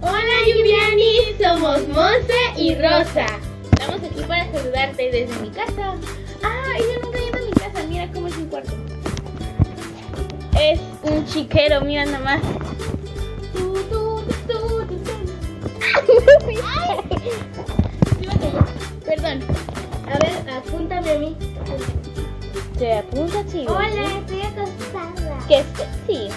Hola Yubiani, somos Monse y Rosa. Estamos aquí para saludarte desde mi casa. Ah, ella nunca ha ido a mi casa, mira cómo es mi cuarto. Es un chiquero, mira nomás. Perdón. A ver, apúntame a mí. ¿Te apunta, chico? Hola, estoy acostada. Qué sexy.